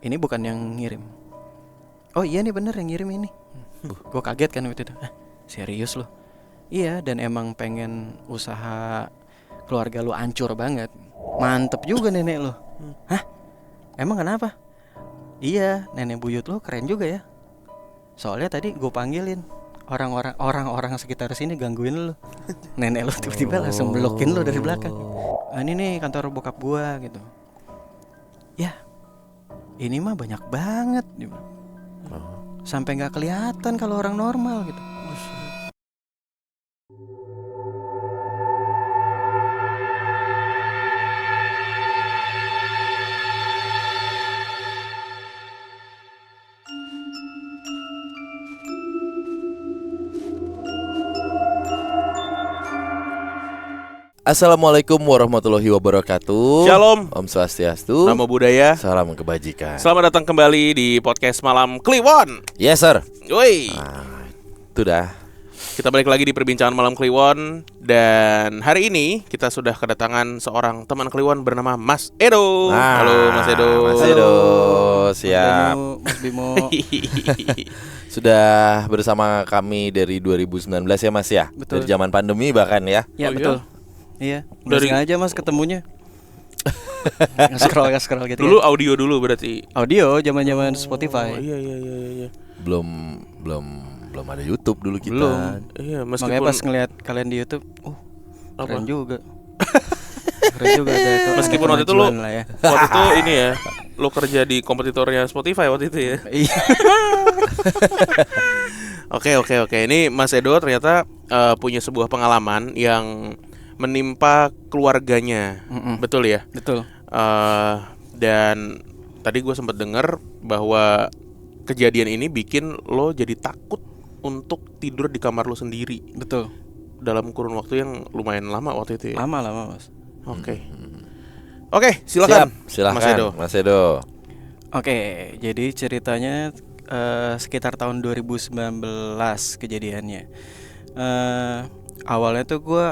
ini bukan yang ngirim. Oh iya nih bener yang ngirim ini. Gue kaget kan waktu itu. Serius loh? Iya, dan emang pengen usaha keluarga lu hancur banget. Mantep juga nenek lo. Hah? Emang kenapa? Iya, nenek buyut lo keren juga ya. Soalnya tadi gue panggilin orang-orang sekitar sini gangguin lo. Nenek lo tiba-tiba langsung belokin lo dari belakang. Ini nih kantor bokap gue gitu. Ya, ini mah banyak banget. Sampai nggak kelihatan kalau orang normal gitu. Assalamualaikum warahmatullahi wabarakatuh. Shalom. Om Swastiastu. Namo Buddhaya. Salam kebajikan. Selamat datang kembali di podcast Malam Kliwon. Yes sir. Woi. Itu dah. Kita balik lagi di perbincangan Malam Kliwon. Dan hari ini kita sudah kedatangan seorang teman Kliwon bernama Mas Edo. Halo Mas Edo. Mas Edo, siap. Mas Bimo. Sudah bersama kami dari 2019 ya Mas ya. Betul. Dari zaman pandemi bahkan ya. Ya Oh, betul. Iya. Udah Dari- sengaja Mas ketemunya. Nge-scroll gitu. Dulu audio dulu berarti. Audio zaman-zaman Spotify. Oh, iya. Belum ada YouTube dulu kita. Belum. Iya, Makanya meskipun pas ngeliat kalian di YouTube, apa? keren juga. Keren juga ada Meskipun ada waktu itu lu- kemajuan lah ya. waktu itu ini ya, lo kerja di kompetitornya Spotify waktu itu ya. Iya. Oke. Ini Mas Edo ternyata punya sebuah pengalaman yang menimpa keluarganya. Mm-mm. Betul ya? Betul. Dan tadi gue sempat dengar bahwa kejadian ini bikin lo jadi takut untuk tidur di kamar lo sendiri Betul. dalam kurun waktu yang lumayan lama waktu itu ya. Lama Mas. Oke, silakan. Silakan Mas Edo. Mas Edo. Oke, jadi ceritanya sekitar tahun 2019 kejadiannya. Awalnya tuh gue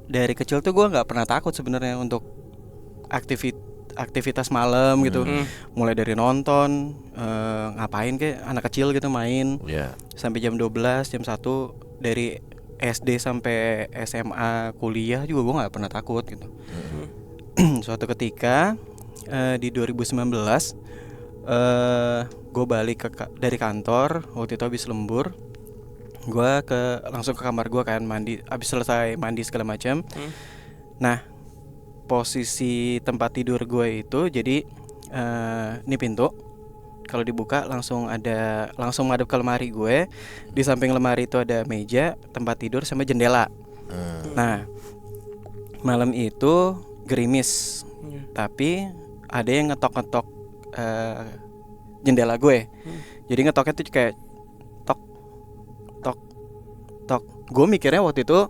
dari kecil tuh gue nggak pernah takut sebenarnya untuk aktivitas malam gitu. Mulai dari nonton, ngapain kayak anak kecil gitu main Ya. sampai jam 12, jam 1 dari SD sampai SMA kuliah juga gue nggak pernah takut gitu. Suatu ketika di 2019 gue balik dari kantor waktu itu habis lembur. Gue langsung ke kamar gue kan mandi, habis selesai mandi segala macam. Nah, posisi tempat tidur gue itu jadi ini pintu. Kalau dibuka langsung madep ke lemari gue. Di samping lemari itu ada meja, tempat tidur sama jendela. Nah, malam itu gerimis. Tapi ada yang ngetok-ngetok jendela gue. Jadi ngetoknya tuh kayak tok. Gue mikirnya waktu itu,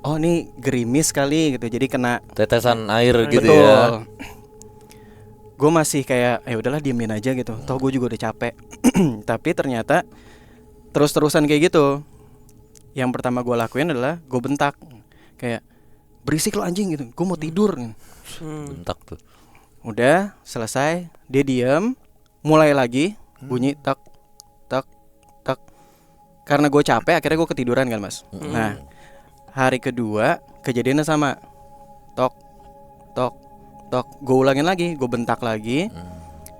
oh ini gerimis kali gitu. Jadi kena Tetesan air gitu betul. ya. Gue masih kayak ya udahlah diemin aja gitu. Toh gue juga udah capek. Tapi ternyata terus-terusan kayak gitu. Yang pertama gue lakuin adalah gue bentak kayak berisik lo anjing gitu. Gue mau tidur. Bentak tuh. Udah selesai, dia diem. Mulai lagi bunyi tak. Karena gue capek akhirnya gue ketiduran kan Mas. Nah, hari kedua kejadiannya sama. Tok. Gue ulangin lagi, gue bentak lagi.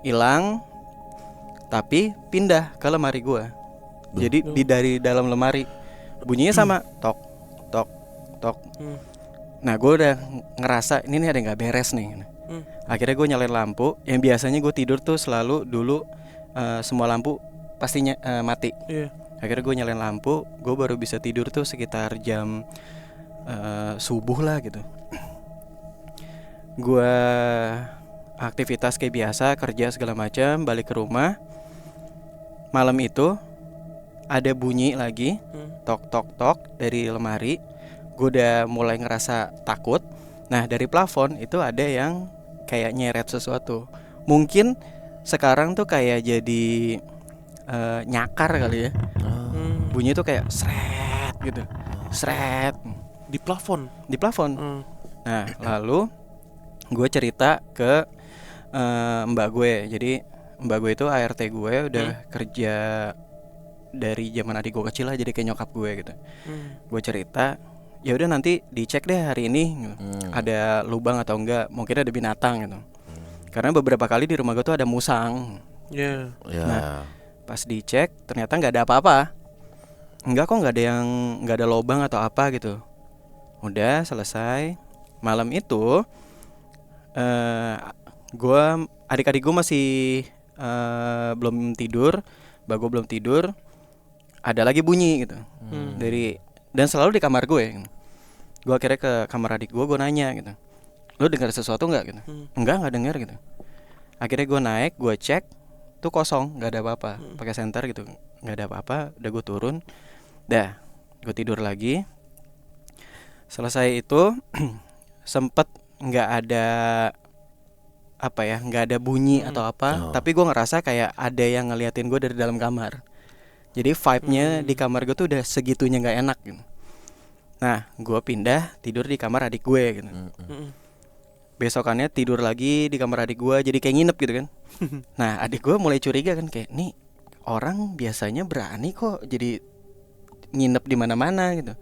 Hilang. Tapi pindah ke lemari gue. Jadi dari dalam lemari bunyinya sama. Tok. Nah, gue udah ngerasa ini ada yang nggak beres nih. Akhirnya gue nyalain lampu. Yang biasanya gue tidur tuh selalu dulu semua lampu pastinya mati. Iya. Akhirnya gue nyalain lampu. Gue baru bisa tidur tuh sekitar jam subuh lah gitu. Gue aktivitas kayak biasa, kerja segala macam, balik ke rumah. Malam itu ada bunyi lagi, tok dari lemari. Gue udah mulai ngerasa takut. Nah, dari plafon itu ada yang kayak nyeret sesuatu. Mungkin sekarang tuh kayak jadi nyakar kali ya. Bunyi tuh kayak sret gitu. Sret Di plafon. di plafon. Nah, lalu gue cerita ke mbak gue. Jadi mbak gue itu ART gue udah kerja dari zaman adik gue kecil lah, jadi kayak nyokap gue gitu. Gue cerita, ya udah nanti dicek deh hari ini gitu. Ada lubang atau enggak, mungkin ada binatang gitu. Karena beberapa kali di rumah gue tuh ada musang. Ya. Nah, pas dicek ternyata nggak ada apa-apa. Enggak kok, nggak ada lubang atau apa gitu. Udah selesai. Malam itu adik-adik gue masih belum tidur, mbak gue belum tidur. Ada lagi bunyi gitu dan selalu di kamar gue. Gue akhirnya ke kamar adik gue nanya gitu, lo dengar sesuatu nggak gitu? Enggak dengar gitu. Akhirnya gue naik, gue cek, tuh kosong, nggak ada apa-apa. Pakai senter gitu, nggak ada apa-apa. Udah gue turun, dah gue tidur lagi. Selesai itu sempet nggak ada nggak ada bunyi atau apa, tapi gue ngerasa kayak ada yang ngeliatin gue dari dalam kamar. Jadi vibe-nya di kamar gue tuh udah segitunya nggak enak gitu. Nah, gue pindah tidur di kamar adik gue gitu. Besokannya tidur lagi di kamar adik gue, jadi kayak nginep gitu kan. Nah, adik gue mulai curiga kan, kayak nih orang biasanya berani kok jadi nginep di mana-mana gitu.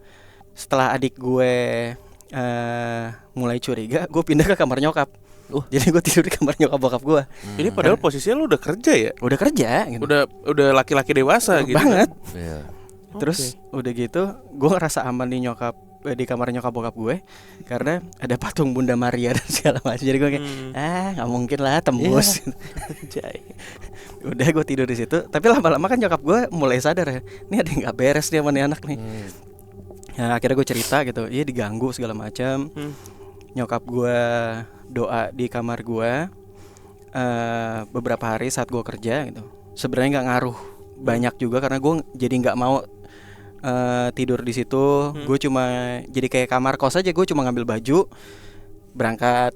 Setelah adik gue mulai curiga, gue pindah ke kamar nyokap. Jadi gue tidur di kamar nyokap bokap gue. Ini padahal posisinya lu udah kerja ya? Udah kerja gitu. Udah laki-laki dewasa gitu banget kan? Iya. Terus udah gitu gue ngerasa aman di kamar nyokap bokap gue karena ada patung Bunda Maria dan segala macam. Jadi gue kayak nggak mungkin lah tembus. Udah gue tidur di situ. Tapi lama-lama kan nyokap gue mulai sadar ya, ini ada yang nggak beres nih sama nih anak nih. Nah, akhirnya gue cerita gitu, iya diganggu segala macam. Nyokap gue doa di kamar gue beberapa hari saat gue kerja gitu. Sebenarnya nggak ngaruh banyak juga karena gue jadi nggak mau tidur di situ. Gue cuma jadi kayak kamar kos aja. Gue cuma ngambil baju, berangkat.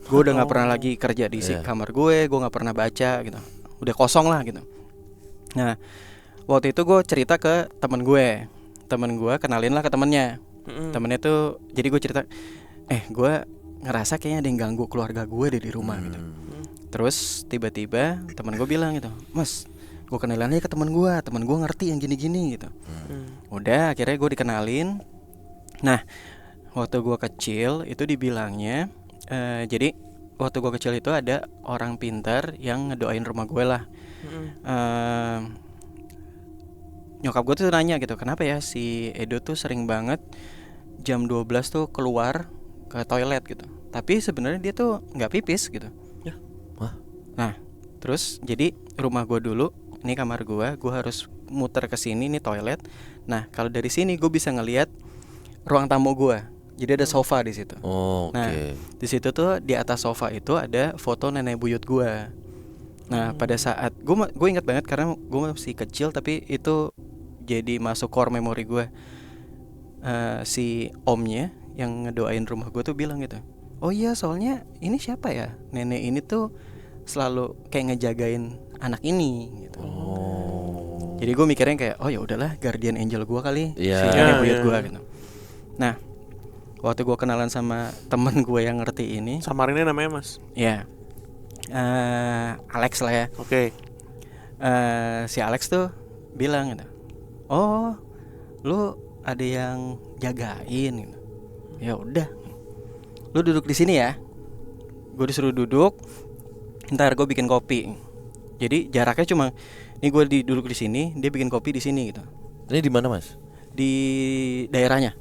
Gue udah nggak pernah lagi kerja di kamar gue nggak pernah baca gitu. Udah kosong lah gitu. Nah, waktu itu gue cerita ke temen gue kenalin lah ke temennya. Temennya tuh, jadi gue cerita, gue ngerasa kayaknya ada yang ganggu keluarga gue di rumah gitu. Terus tiba-tiba temen gue bilang gitu, Mas, gue kenalin aja ke temen gue ngerti yang gini-gini gitu. Udah akhirnya gue dikenalin. Nah, waktu gue kecil itu dibilangnya jadi waktu gue kecil itu ada orang pintar yang ngedoain rumah gue lah. Nyokap gue tuh nanya gitu, kenapa ya si Edo tuh sering banget jam 12 tuh keluar ke toilet gitu. Tapi sebenarnya dia tuh nggak pipis gitu. Nah, terus jadi rumah gue dulu, ini kamar gue harus muter ke sini, ini toilet. Nah, kalau dari sini gue bisa ngelihat ruang tamu gue. Jadi ada sofa di situ. Nah, di situ tuh di atas sofa itu ada foto nenek buyut gue. Nah, pada saat gue ingat banget karena gue masih kecil, tapi itu jadi masuk core memory gue. Si omnya yang ngedoain rumah gue tuh bilang gitu, oh iya soalnya ini siapa ya, nenek ini tuh selalu kayak ngejagain anak ini gitu. Jadi gue mikirnya kayak, oh ya udahlah guardian angel gue kali, si nenek buyut gue gitu. Nah, waktu gue kenalan sama temen gue yang ngerti ini, samarinnya namanya Mas? Ya, Alex lah ya. Oke. Si Alex tuh bilang gitu, oh lu ada yang jagain gitu. Ya udah, lu duduk di sini ya. Gue disuruh duduk. Ntar gue bikin kopi. Jadi jaraknya cuma, ini gue duduk di sini, dia bikin kopi di sini gitu. Ini di mana Mas? Di daerahnya.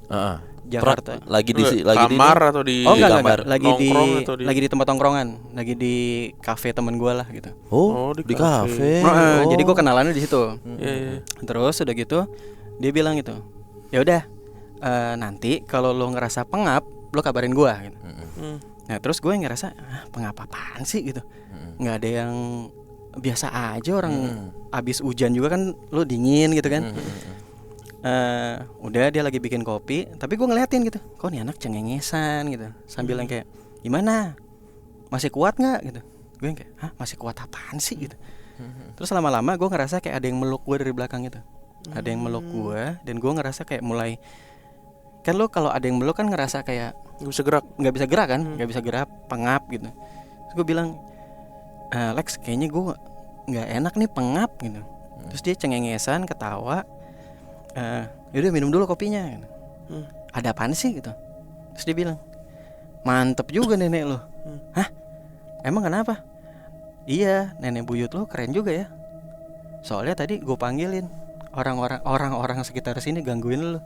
Jakarta. Lagi di kamar atau di enggak. Lagi di tempat tongkrongan, lagi di kafe temen gue lah gitu. Di kafe. Jadi gue kenalannya di situ. Terus udah gitu dia bilang gitu, ya udah nanti kalau lo ngerasa pengap lo kabarin gue gitu. Nah terus gue ngerasa pengap apaan sih gitu. Nggak ada yang biasa aja orang abis hujan juga kan lo dingin gitu kan. Udah dia lagi bikin kopi, tapi gue ngeliatin gitu, kok nih anak cengengesan gitu, sambil yang kayak gimana, masih kuat nggak gitu. Gue yang kayak masih kuat apaan sih gitu. Terus lama-lama gue ngerasa kayak ada yang meluk gue dari belakang gitu. Ada yang meluk gue dan gue ngerasa kayak mulai, kan lo kalau ada yang meluk kan ngerasa kayak nggak bisa gerak kan, nggak bisa gerak, pengap gitu. Terus gue bilang, Lex kayaknya gue nggak enak nih, pengap gitu. Terus dia cengengesan, ketawa. Yaudah minum dulu kopinya gitu. Ada apaan sih gitu. Terus dia bilang, mantep juga nenek lo. Hah? Emang kenapa? Iya, nenek buyut lo keren juga ya. Soalnya tadi gue panggilin orang-orang sekitar sini gangguin lo.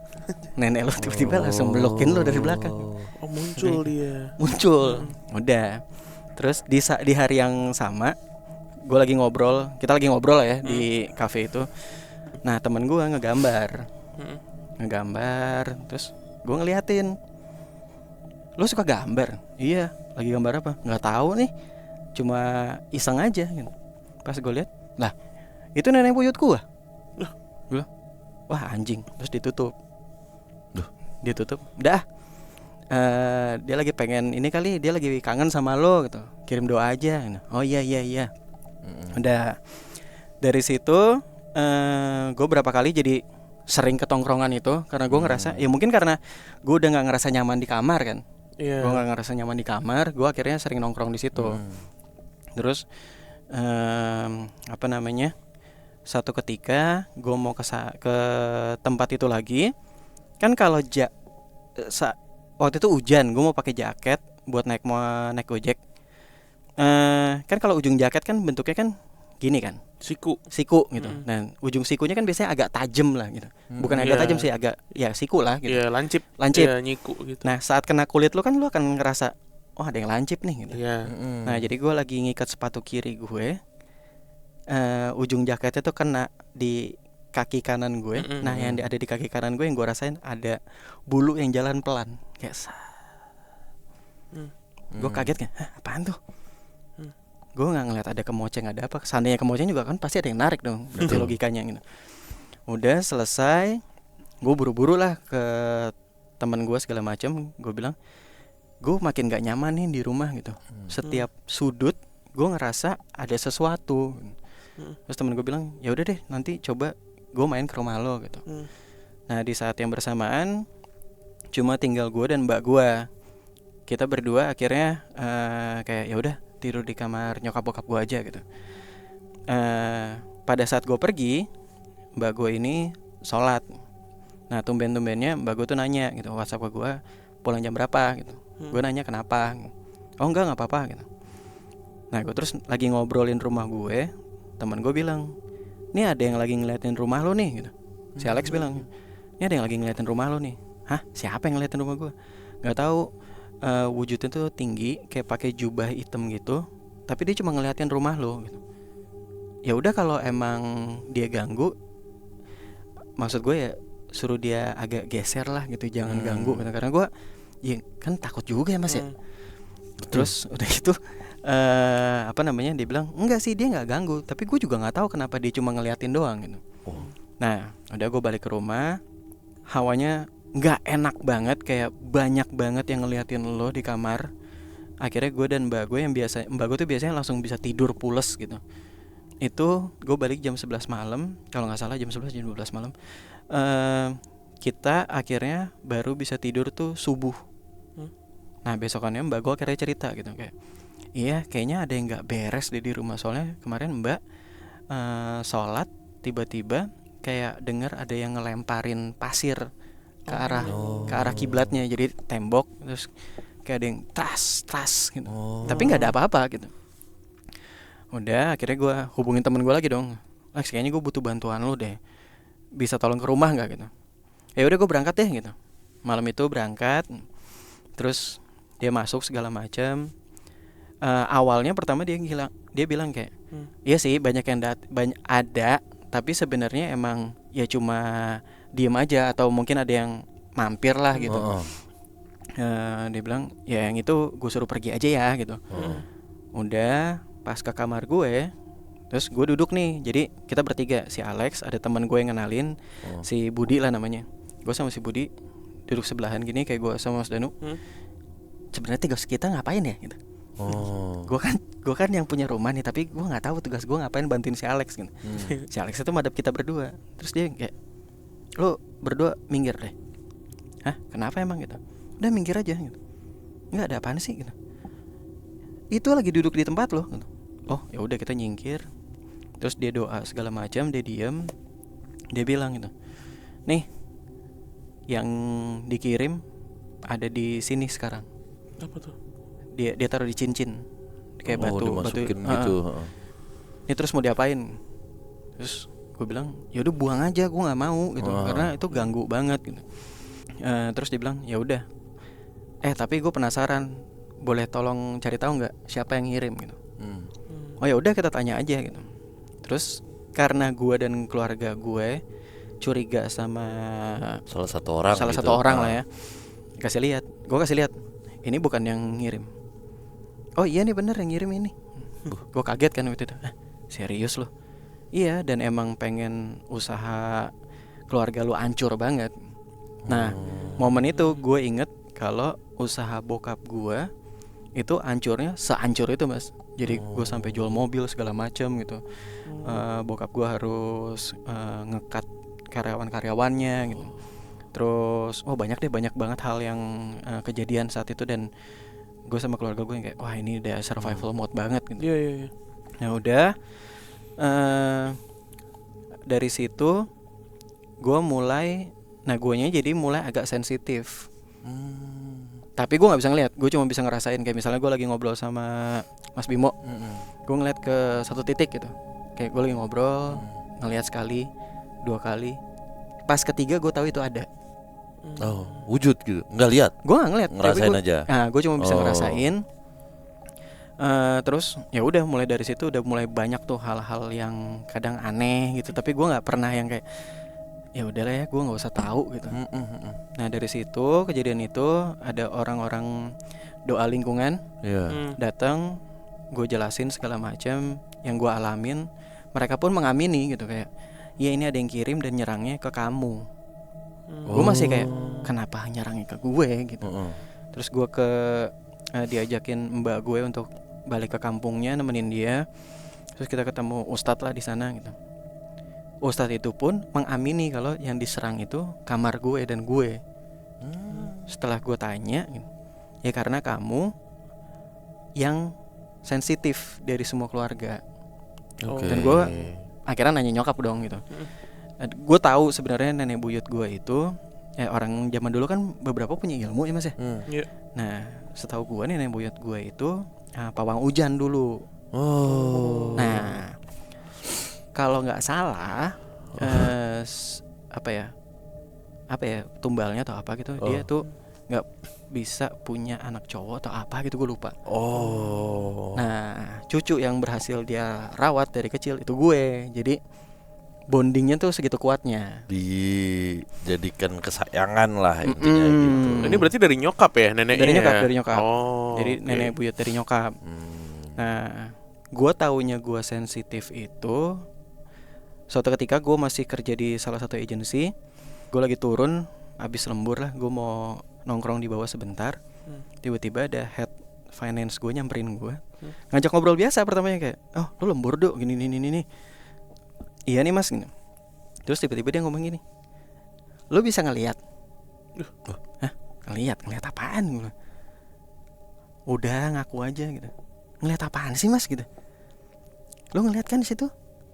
Nenek lo tiba-tiba langsung melokin lo dari belakang. Oh, muncul dia. Muncul. Udah. Terus di hari yang sama, kita lagi ngobrol ya di kafe itu. Nah, temen gue ngegambar, terus gue ngeliatin, lo suka gambar? Iya. Lagi gambar apa? Nggak tahu nih, cuma iseng aja gitu. Pas gue lihat, lah itu nenek buyut gue. Gue, wah anjing. Terus ditutup. Dah. Dia lagi pengen ini kali, dia lagi kangen sama lo gitu. Kirim doa aja. Oh iya. Udah. Dari situ gue berapa kali jadi sering ke tongkrongan itu karena gue ngerasa ya mungkin karena gue udah nggak ngerasa nyaman di kamar kan. Iya. Gue nggak ngerasa nyaman di kamar, gue akhirnya sering nongkrong di situ. Terus satu ketika gue mau ke tempat itu lagi, kan kalau waktu itu hujan, gue mau pakai jaket buat naik ojek. Kan kalau ujung jaket kan bentuknya kan gini kan, siku gitu. Dan ujung sikunya kan biasanya agak tajam lah gitu. Bukan agak tajam sih, agak ya siku lah gitu. Iya, lancip. Ya, nyiku gitu. Nah, saat kena kulit lo kan lo akan ngerasa, oh ada yang lancip nih gitu. Iya. Nah, jadi gue lagi ngikat sepatu kiri gue. Ujung jaketnya tuh kena di kaki kanan gue. Nah, yang ada di kaki kanan gue yang gue rasain ada bulu yang jalan pelan kayak gue kaget kan, apaan tuh? Gue nggak ngeliat ada kemoceng, ada apa. Seandainya kemoceng juga kan pasti ada yang narik dong, berarti logikanya gitu. Udah selesai, gue buru-buru lah ke teman gue segala macam. Gue bilang, gue makin nggak nyaman nih di rumah gitu. Setiap sudut gue ngerasa ada sesuatu. Terus temen gue bilang, ya udah deh nanti coba gue main ke rumah lo gitu. Nah, di saat yang bersamaan cuma tinggal gue dan mbak gue. Kita berdua akhirnya kayak ya udah tidur di kamar nyokap bokap gue aja gitu. Pada saat gue pergi, mbak gue ini sholat. Nah, tumben-tumbennya mbak gue tuh nanya gitu, WhatsApp ke gue, pulang jam berapa gitu. Gue nanya kenapa. Oh enggak apa-apa gitu. Nah, gue terus lagi ngobrolin rumah gue. Teman gue bilang, ini ada yang lagi ngeliatin rumah lo nih gitu. Si Alex bilang, ini ada yang lagi ngeliatin rumah lo nih. Hah? Siapa yang ngeliatin rumah gue? Gak tahu. Wujudnya tuh tinggi, kayak pakai jubah hitam gitu. Tapi dia cuma ngeliatin rumah lo gitu. Ya udah kalau emang dia ganggu, maksud gue ya suruh dia agak geser lah gitu, jangan ganggu gitu. Karena gue ya kan takut juga ya mas ya. Terus udah gitu dia bilang enggak sih, dia nggak ganggu, tapi gue juga nggak tahu kenapa dia cuma ngeliatin doang gitu. Nah udah gue balik ke rumah, hawanya nggak enak banget, kayak banyak banget yang ngeliatin lo di kamar. Akhirnya gue dan mbak gue tuh biasanya langsung bisa tidur pules gitu. Itu gue balik jam 11 malam, kalau nggak salah jam 11 jam 12 malam. Kita akhirnya baru bisa tidur tuh subuh. Nah besokannya mbak gue akhirnya cerita gitu kayak, iya kayaknya ada yang nggak beres di rumah. Soalnya kemarin mbak sholat tiba-tiba kayak dengar ada yang ngelemparin pasir ke arah kiblatnya, jadi tembok, terus kayak ada yang tas gitu. Tapi nggak ada apa-apa gitu. Udah akhirnya gue hubungin temen gue lagi dong, Lex kayaknya gue butuh bantuan lo deh, bisa tolong ke rumah nggak gitu. Ya udah gue berangkat deh gitu. Malam itu berangkat, terus dia masuk segala macam. Awalnya pertama dia bilang kayak, iya sih banyak yang ada, tapi sebenarnya emang ya cuma diem aja atau mungkin ada yang mampir lah gitu. Dia bilang ya yang itu gue suruh pergi aja ya gitu. Udah pas ke kamar gue, terus gue duduk nih. Jadi kita bertiga, si Alex, ada teman gue yang kenalin, si Budi lah namanya. Gue sama si Budi duduk sebelahan gini kayak gue sama Mas Danu. Sebenarnya tugas kita ngapain ya gitu. Gue kan yang punya rumah nih, tapi gue nggak tahu tugas gue ngapain bantuin si Alex gitu. Si Alex itu madep kita berdua. Terus dia kayak, lo berdua minggir deh. Hah? Kenapa emang gitu? Udah minggir aja gitu. Nggak ada apaan sih gitu. Itu lagi duduk di tempat lo gitu. Oh ya udah kita nyingkir. Terus dia doa segala macam, dia diem, dia bilang gitu, nih yang dikirim ada di sini sekarang. Apa tuh? Dia taruh di cincin kayak batu dimasukin gitu. ini terus mau diapain? Terus gue bilang ya udah buang aja, gue nggak mau gitu, karena itu ganggu banget gitu. Terus dia bilang ya udah, tapi gue penasaran, boleh tolong cari tahu nggak siapa yang ngirim gitu. Oh ya udah, kita tanya aja gitu. Terus karena gue dan keluarga gue curiga sama Salah satu orang lah ya, gue kasih lihat ini bukan yang ngirim. Oh iya nih bener yang ngirim ini. Gue kaget kan waktu itu. Serius loh? Iya, dan emang pengen usaha keluarga lu hancur banget. Nah, momen itu gue inget kalau usaha bokap gue itu hancurnya sehancur itu, Mas. Jadi gue sampai jual mobil segala macam gitu. Bokap gue harus ngekat karyawan-karyawannya gitu. Terus banyak banget hal yang kejadian saat itu, dan gue sama keluarga gue yang kayak wah ini udah survival mode banget gitu. Iya. Nah udah dari situ gue mulai, guanya jadi mulai agak sensitif. Tapi gue nggak bisa ngeliat, gue cuma bisa ngerasain. Kayak misalnya gue lagi ngobrol sama Mas Bimo, gue ngeliat ke satu titik gitu, kayak gue lagi ngobrol, ngeliat sekali, 2 kali, pas ketiga gue tahu itu ada. Wujud gitu, nggak lihat? Gue nggak ngeliat, ngerasain aja. Nah gue cuma bisa ngerasain. Terus ya udah mulai dari situ udah mulai banyak tuh hal-hal yang kadang aneh gitu, tapi gue nggak pernah yang kayak ya udahlah ya gue nggak usah tahu gitu. Nah dari situ kejadian itu ada orang-orang doa lingkungan datang, gue jelasin segala macam yang gue alamin, mereka pun mengamini gitu, kayak ya ini ada yang kirim dan nyerangnya ke kamu. Gue masih kayak kenapa nyerangnya ke gue gitu. Terus gue diajakin mbak gue untuk balik ke kampungnya nemenin dia. Terus kita ketemu ustadz lah di sana gitu. Ustadz itu pun mengamini kalau yang diserang itu kamar gue dan gue. Setelah gue tanya gitu, ya karena kamu yang sensitif dari semua keluarga. Dan gue akhirnya nanya nyokap dong gitu. Gue tahu sebenarnya nenek buyut gue itu orang zaman dulu kan beberapa punya ilmu ya Mas ya. Nah setahu gue nih nenek buyut gue itu pawang hujan dulu. Nah kalau nggak salah apa ya tumbalnya atau apa gitu, dia tuh nggak bisa punya anak cowok atau apa gitu, gue lupa. Nah cucu yang berhasil dia rawat dari kecil itu gue, jadi bondingnya tuh segitu kuatnya, dijadikan kesayangan lah intinya gitu. Ini berarti dari nyokap ya, neneknya? Dari nyokap. Jadi nenek buyut dari nyokap. Nah gue taunya gue sensitif itu suatu ketika gue masih kerja di salah satu agensi. Gue lagi turun abis lembur lah, gue mau nongkrong di bawah sebentar. Tiba-tiba ada head finance gue nyamperin gue, ngajak ngobrol biasa. Pertamanya kayak, oh lu lembur dok, gini. Iya nih mas. Terus tiba-tiba dia ngomong gini, lu bisa ngelihat? Hah? Ngelihat apaan? Gue udah ngaku aja gitu. Ngelihat apaan sih mas gitu? Lu ngelihat kan di situ?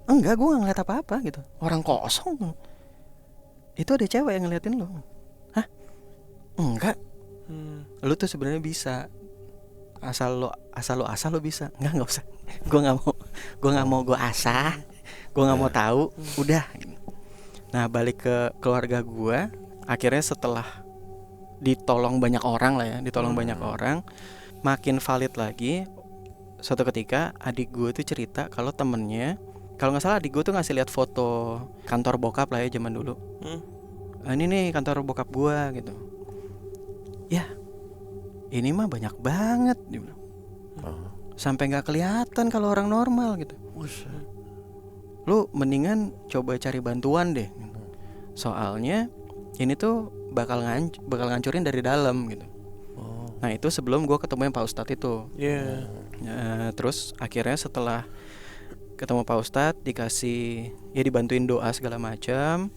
Enggak, gue nggak ngeliat apa-apa gitu. Orang kosong. Itu ada cewek yang ngeliatin lo. Hah? Enggak. Lu tuh sebenarnya bisa. Asal lo bisa. Enggak usah. Gue nggak mau gue asah. Gue nggak mau tahu. Udah. Nah balik ke keluarga gue. Akhirnya setelah ditolong banyak orang lah ya, banyak orang, makin valid lagi. Suatu ketika adik gue tuh cerita kalau temennya, kalau nggak salah adik gue tuh ngasih lihat foto kantor bokap lah ya zaman dulu. Ini nih kantor bokap gue gitu. Ya, ini mah banyak banget, sampai nggak kelihatan kalau orang normal gitu. Lu mendingan coba cari bantuan deh. Soalnya ini tuh bakal ngancurin dari dalam gitu. Nah itu sebelum gue ketemu yang Pak Ustadz itu. Terus akhirnya setelah ketemu Pak Ustadz dibantuin doa segala macam,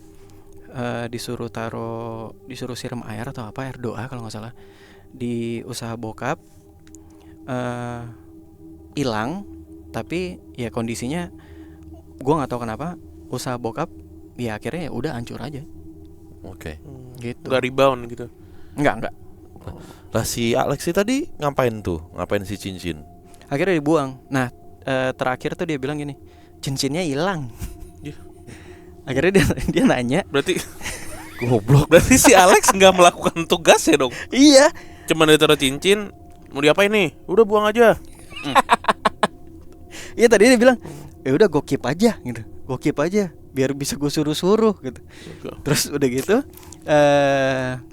disuruh siram air atau apa, air doa kalau nggak salah, di usaha bokap. Hilang, tapi ya kondisinya gua nggak tahu kenapa usaha bokap ya akhirnya ya udah hancur aja Oke. gitu. Gak rebound gitu. Enggak. Lah si Alexi tadi ngapain tuh? Ngapain si cincin? Akhirnya dibuang. Nah, terakhir tuh dia bilang gini, cincinnya hilang. Ya. Akhirnya dia nanya, Berarti Goblok. berarti si Alex nggak melakukan tugasnya dong. iya. Cuman ditaruh cincin, mau diapain nih? Udah buang aja. Iya tadi dia bilang, ya udah gue keep aja gitu, gue keep aja biar bisa gue suruh gitu. Terus udah gitu,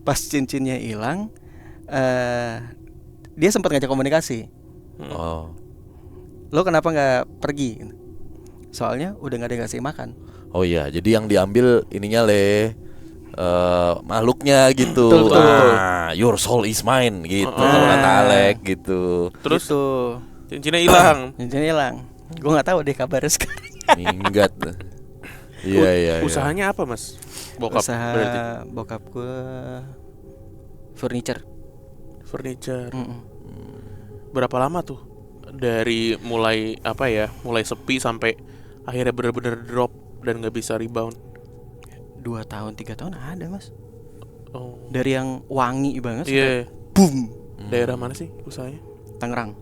pas cincinnya hilang, dia sempat ngajak komunikasi. Oh. Lo kenapa nggak pergi? Soalnya udah nggak ada yang kasih makan. Oh iya, jadi yang diambil ininya makhluknya gitu. Betul. Ah, your soul is mine gitu kalau kata Alex gitu. Terus Gitu. cincinnya hilang. Cincinnya hilang. Gue nggak tahu deh kabarnya sekarang. Minggat. Iya. Usahanya apa, Mas? Bokap Usaha berarti. bokap gue furniture. Furniture. Mm-mm. Berapa lama tuh? Dari mulai apa ya? Mulai sepi sampai akhirnya benar-benar drop dan nggak bisa rebound. 2 tahun 3 tahun ada mas. Oh. Dari yang wangi banget Iya. boom. Daerah mana sih usahanya? Tangerang.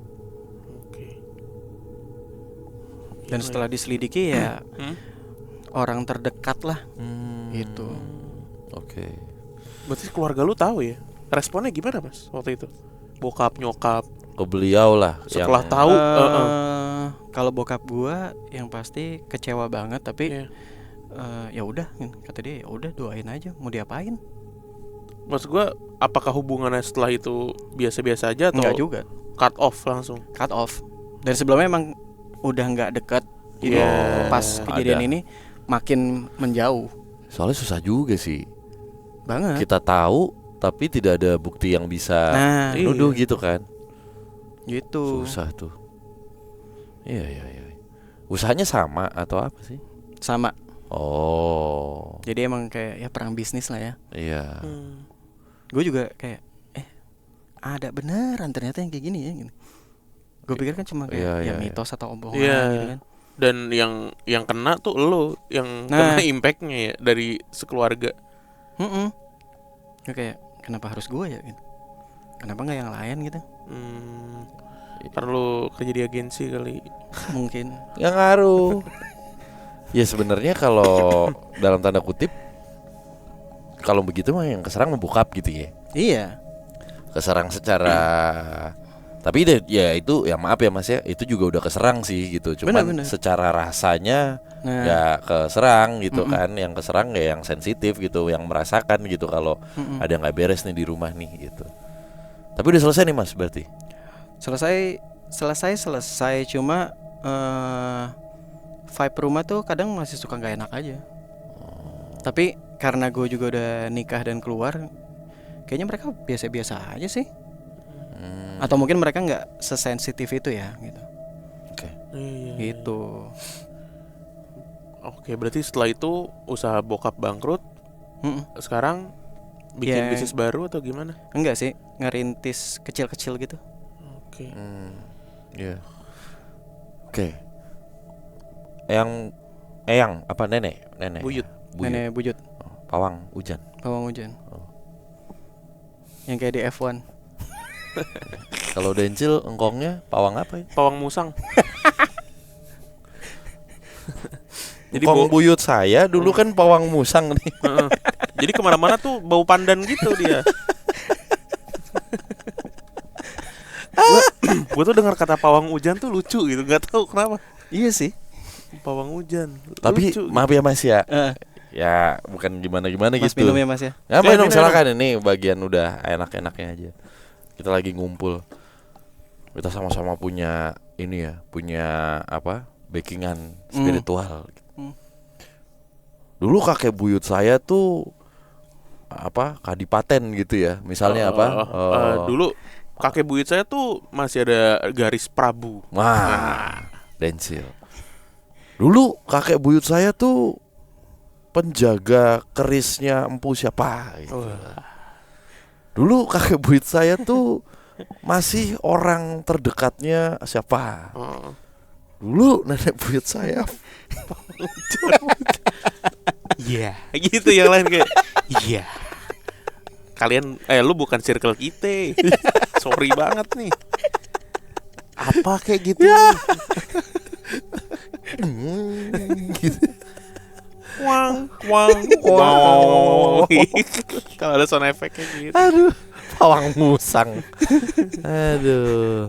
Oke. Dan Gila setelah diselidiki ya orang terdekat lah gitu. Oke. Berarti keluarga lu tahu ya? Responnya gimana, Mas, waktu itu? Bokap, nyokap, Ke beliau lah setelah yang- tahu Kalau bokap gua yang pasti kecewa banget tapi Iya. ya udah kata dia ya udah doain aja mau diapain. Maksud gua, apakah hubungannya setelah itu biasa-biasa aja atau Enggak juga, cut off langsung? cut off. Dan sebelumnya emang udah nggak dekat. Jadi Iya. pas kejadian Ada. ini makin menjauh Soalnya susah juga sih. banget. Kita tahu tapi tidak ada bukti yang bisa Nah, nuduh iya. gitu kan. gitu. Susah tuh. Iya. Usahanya sama atau apa sih? Sama. Oh. Jadi emang kayak ya perang bisnis lah ya. Iya. Gue juga kayak ada beneran ternyata yang kayak gini ya gini. Gue pikir kan cuma kayak Iya, ya iya. mitos atau omongan Iya. gitu kan. Dan yang kena tuh lo, yang Nah. kena impactnya ya dari sekeluarga. Gue kayak kenapa harus gue ya gitu. Kenapa nggak yang lain gitu? Perlu kerja di agensi kali. Mungkin. Yang ngaruh. Ya sebenarnya kalau dalam tanda kutip kalau begitu mah yang keserang membokap gitu ya. Iya. Keserang secara tapi ya itu ya maaf ya Mas ya, itu juga udah keserang sih gitu. Cuman Bener. secara rasanya Nah, nggak keserang gitu kan. Yang keserang ya yang sensitif gitu, yang merasakan gitu kalau ada yang nggak beres nih di rumah nih gitu. Tapi udah selesai nih Mas berarti. selesai cuma vibe rumah tuh kadang masih suka nggak enak aja. Tapi karena gue juga udah nikah dan keluar, kayaknya mereka biasa-biasa aja sih. Atau mungkin mereka nggak sesensitif itu ya gitu. Oke. Iya. Gitu. Oke, berarti setelah itu usaha bokap bangkrut. Sekarang bikin Ya. bisnis baru atau gimana? Enggak sih, ngerintis kecil-kecil gitu. Oke. Iya. Oke. Eyang apa nenek? Buyut. Nenek buyut, Oh, pawang hujan. pawang hujan. Yang kayak di F1. Kalau dencil engkongnya pawang apa ya? Pawang musang. Jadi Engkong buyut saya dulu kan pawang musang nih. Heeh. Jadi kemana-mana tuh bau pandan gitu dia. Gue tuh dengar kata pawang hujan tuh lucu gitu, nggak tahu kenapa. Iya sih. Pawang hujan. Tapi lucu. maaf ya Mas ya. Eh, Ya bukan gimana-gimana Mas gitu. minum ya Mas ya. Ya Ya, minum minum. silakan, ini bagian udah enak-enaknya aja. Kita lagi ngumpul. Kita sama-sama punya ini ya, punya apa? Backingan spiritual. Dulu kakek buyut saya tuh apa? Kadipaten gitu ya. Misalnya apa? Dulu kakek buyut saya tuh masih ada garis Prabu. Wah, Densil. Dulu kakek buyut saya tuh penjaga kerisnya empu siapa gitu. Dulu kakek buyut saya tuh masih orang terdekatnya siapa. Dulu nenek buyut saya. Iya, gitu yang lain kayak iya. Kalian lu bukan circle kita. Sorry banget nih. Apa kayak gitu? Gitu. Wang wang wow. Kalau ada sound effect kayak gitu. Aduh, pawang musang. Aduh.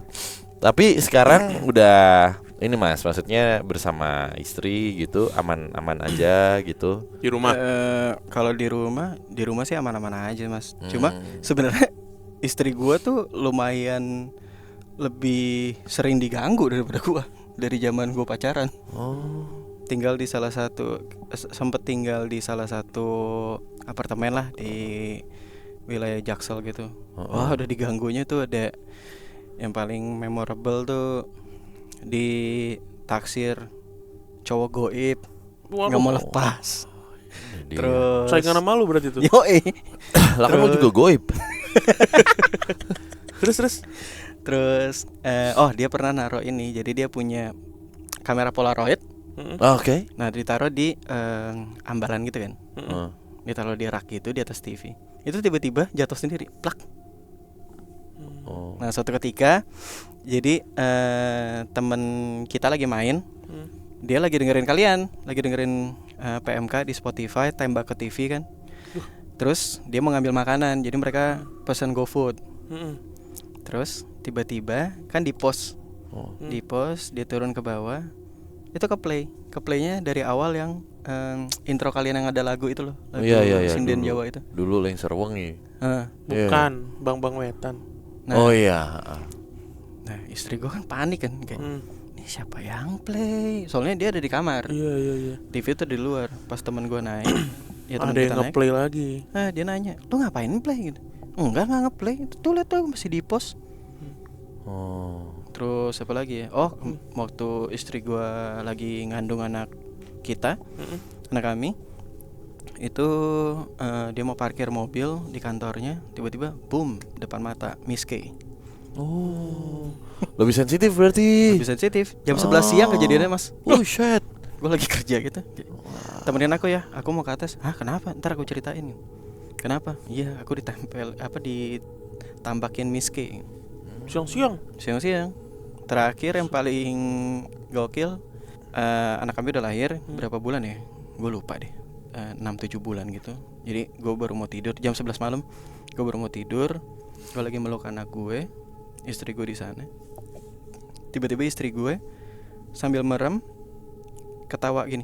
Tapi sekarang udah ini Mas, maksudnya bersama istri gitu, aman-aman aja gitu. Di rumah. Kalau di rumah sih aman-aman aja mas. Cuma sebenarnya istri gua tuh lumayan lebih sering diganggu daripada gua dari zaman gua pacaran. Tinggal di salah satu sempet tinggal di salah satu apartemen lah di wilayah Jaksel gitu. Wah udah diganggunya tuh ada yang paling memorable tuh di taksir cowok goib nggak mau lepas. Terus Saingan sama lu berarti tuh. Yoi. Lah kan lu juga goib. Terus dia pernah naruh ini. Jadi dia punya kamera Polaroid. Oke. Nah ditaruh di ambalan gitu kan. Ditaruh di rak gitu di atas TV. Itu tiba-tiba jatuh sendiri, plak. Nah suatu ketika, jadi temen kita lagi main, dia lagi dengerin PMK di Spotify, tembak ke TV kan. Terus dia mau ngambil makanan, jadi mereka pesan GoFood. Terus tiba-tiba kan di pause, dia turun ke bawah, itu ke playnya dari awal yang intro kalian yang ada lagu itu loh, lagu Sinden Jawa itu. Dulu Lengser Wengi. Bukan, Bang Wetan. Nah, Nah, istri gue kan panik kan kayak ini siapa yang play? Soalnya dia ada di kamar. Iya. TV itu di luar. Pas teman gue naik, ya teman ada kita yang nge-play lagi. Dia nanya, "Lu ngapain play?" gitu. Enggak nge-play. Tuh lihat tuh masih di post. Terus apa lagi ya? Waktu istri gue lagi ngandung anak kita, anak kami. Itu dia mau parkir mobil di kantornya, tiba-tiba boom depan mata Miss K. Lebih sensitif berarti. Lebih sensitif. Jam 11 siang kejadiannya mas. Shit. Gue lagi kerja gitu. Temenin aku ya, aku mau ke atas. Kenapa? Ntar aku ceritain. Kenapa? Iya, aku ditambakin Miss K. Siang-siang. Terakhir yang paling gokil, anak kami udah lahir berapa bulan ya? Gue lupa deh. 6-7 bulan gitu. Jadi gue baru mau tidur jam 11 malam. Gue baru mau tidur. Gue lagi meluk anak gue, istri gue di sana. Tiba-tiba istri gue sambil merem ketawa gini.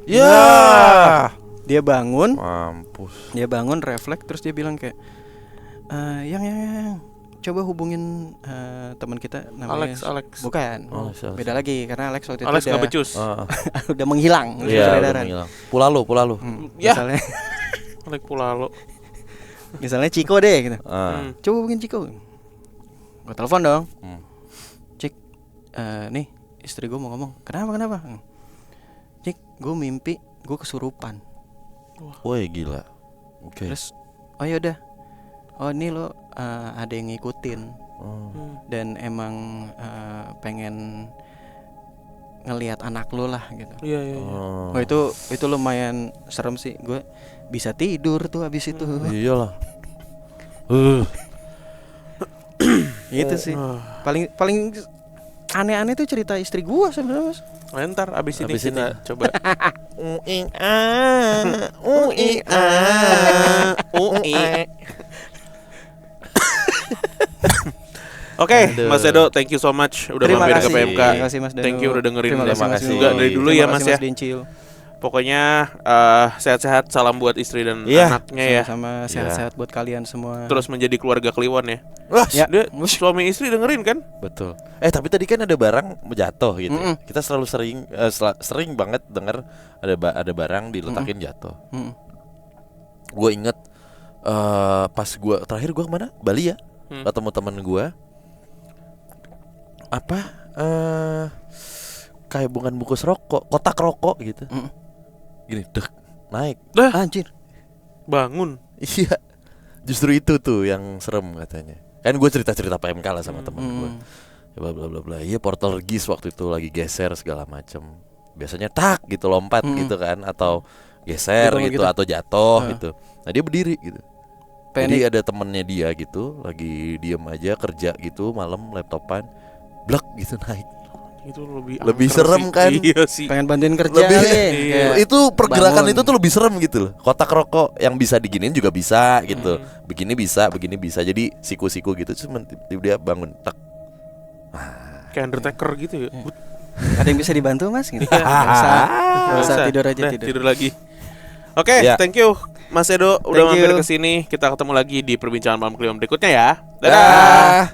Ya. Dia bangun. Mampus. Dia bangun refleks terus dia bilang kayak yang coba hubungin teman kita namanya Alex. Bukan. Alex. Beda lagi karena Alex waktu itu Alex nggak becus. udah menghilang. Iya, udah menghilang. Pulalo. Misalnya Alex Pulalo. misalnya Ciko deh gitu. Coba hubungin Ciko. Gue telepon dong. Cik, nih istri gue mau ngomong. Kenapa? Cik, gue mimpi gue kesurupan. Woi gila. Oke. Terus, yaudah. Ini lo ada yang ngikutin. Dan emang pengen ngelihat anak lo lah gitu. Iya. Itu lumayan serem sih. Gue bisa tidur tuh abis itu. Iyalah. Itu sih. Paling aneh-aneh tuh cerita istri gue sebenarnya mas. Ntar abis ini kita coba. Oke, Mas Edo, thank you so much udah Terima mampir ke kasih. PMK. Terima kasih Mas Danu. Thank you udah dengerin. Terima kasih juga dari dulu ya Mas ya. Dincil. Pokoknya sehat-sehat, salam buat istri dan anaknya ya. Sama sehat-sehat buat kalian semua. Terus menjadi keluarga Kliwon ya. Ya. Dia suami istri dengerin kan? Betul. Tapi tadi kan ada barang jatuh gitu. Kita selalu sering banget dengar ada barang diletakin jatuh. Gue inget pas terakhir gue kemana? Bali ya. Ketemu temen gue. Kayak bukan bungkus rokok, kotak rokok gitu. Gini, naik. Anjir. Bangun. Iya. Justru itu tuh yang serem katanya. Kan gue cerita PMK lah sama temen gue. bla bla bla bla. Iya portugis waktu itu lagi geser segala macem. Biasanya tak gitu lompat gitu kan, atau geser Gitu. gitu atau jatuh gitu. Nah dia berdiri gitu. Jadi Panik. ada temennya dia gitu, lagi diem aja kerja gitu malam laptopan, blek gitu naik. Itu lebih Lebih angker serem sih. kan? Iya sih. Pengen bantuin kerja Lebih kali. Kayak itu pergerakan bangun. itu tuh lebih serem gitu loh. Kotak rokok yang bisa diginiin juga bisa gitu. Begini bisa. Jadi siku-siku gitu cuma tiba dia bangun tak. Kayak Undertaker gitu ya. Ada yang bisa dibantu mas? Gitu. Iya. Nggak usah tidur aja Udah, tidur. tidur lagi. Oke, Ya. thank you Mas Edo udah Thank mampir you. ke sini. Kita ketemu lagi di perbincangan malam kelima berikutnya ya. Dadah. Dah.